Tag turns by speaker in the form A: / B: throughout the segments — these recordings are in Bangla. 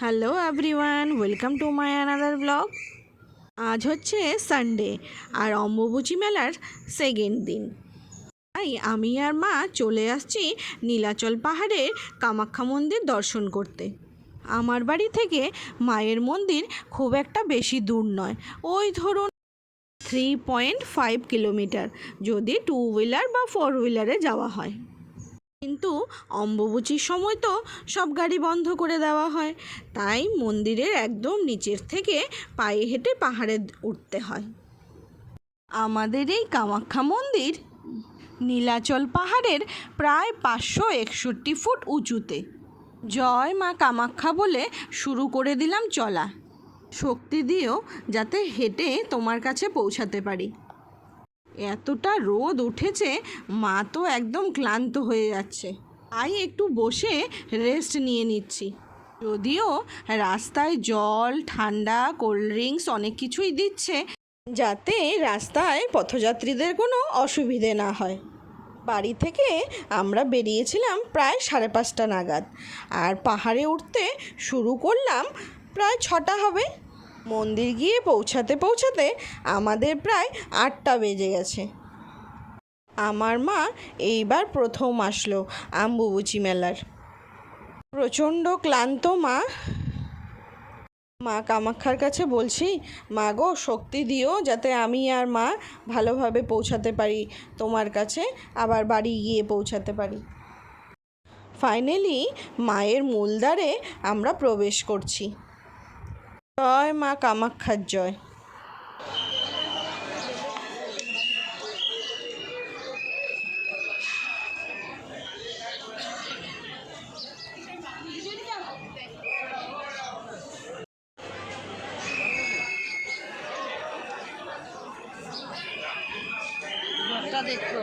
A: Hello everyone, welcome to my another blog. আজ হচ্ছে সানডে আর অম্বুবাচী মেলার সেকেন্ড দিন। তাই আমি আর মা চলে আসছি নীলাচল পাহাড়ের কামাখ্যা মন্দির দর্শন করতে। আমার বাড়ি থেকে মায়ের মন্দির খুব একটা বেশি দূর নয়, ওই ধরুন 3.5 কিলোমিটার, যদি 2 হুইলার বা 4 হুইলারে যাওয়া হয়। কিন্তু অম্বুবাচীর সময় তো সব গাড়ি বন্ধ করে দেওয়া হয়, তাই মন্দিরের একদম নিচের থেকে পায়ে হেঁটে পাহাড়ে উঠতে হয়। আমাদের এই কামাখ্যা মন্দির নীলাচল পাহাড়ের প্রায় 561 ফুট উঁচুতে। জয় মা কামাখ্যা বলে শুরু করে দিলাম চলা। শক্তি দিও যাতে হেঁটে তোমার কাছে পৌঁছাতে পারি। এতটা রোদ উঠেছে, মা তো একদম ক্লান্ত হয়ে যাচ্ছে, তাই একটু বসে রেস্ট নিয়ে নিচ্ছি। যদিও রাস্তায় জল, ঠান্ডা, কোল্ড ড্রিঙ্কস অনেক কিছুই দিচ্ছে, যাতে রাস্তায় পথযাত্রীদের কোনো অসুবিধে না হয়। বাড়ি থেকে আমরা বেরিয়েছিলাম প্রায় 5:30 নাগাদ, আর পাহাড়ে উঠতে শুরু করলাম প্রায় 6টা হবে। মন্দির গিয়ে পৌঁছাতে পৌঁছাতে আমাদের প্রায় 8টা বেজে গেছে। আমার মা এইবার প্রথম আসলো অম্বুবাচী মেলার। প্রচণ্ড ক্লান্ত মা কামাখ্যার কাছে বলছি, মা গো শক্তি দিও যাতে আমি আর মা ভালোভাবে পৌঁছাতে পারি তোমার কাছে, আবার বাড়ি গিয়ে পৌঁছাতে পারি। ফাইনালি মায়ের মূলদ্বারে আমরা প্রবেশ করছি। জয় মা কামাখ্যার জয়। দেখো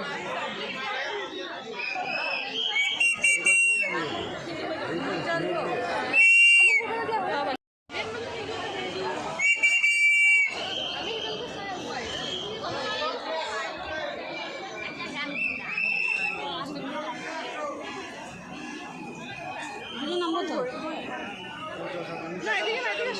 A: নম্বর তো না, এদিকে না, এদিকে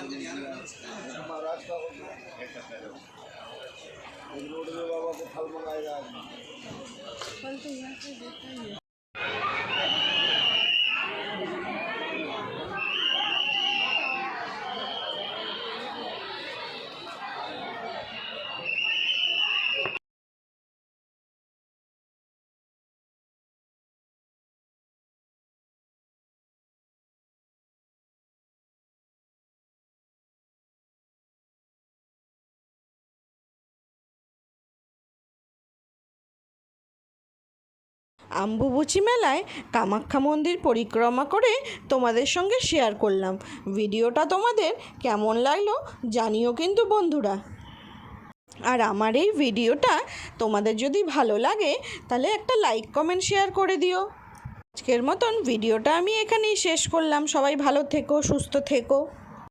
B: महाराज का रोड में बाबा को फल मंगाएगा फल तो यहाँ से देता ही है।
A: অম্বুবাচী মেলায় কামাখ্যা মন্দির পরিক্রমা করে তোমাদের সঙ্গে শেয়ার করলাম। ভিডিওটা তোমাদের কেমন লাগলো জানিও কিন্তু বন্ধুরা। আর আমার এই ভিডিওটা তোমাদের যদি ভালো লাগে তাহলে একটা লাইক কমেন্ট শেয়ার করে দিও। আজকের মতন ভিডিওটা আমি এখানেই শেষ করলাম। সবাই ভালো থেকো, সুস্থ থেকো।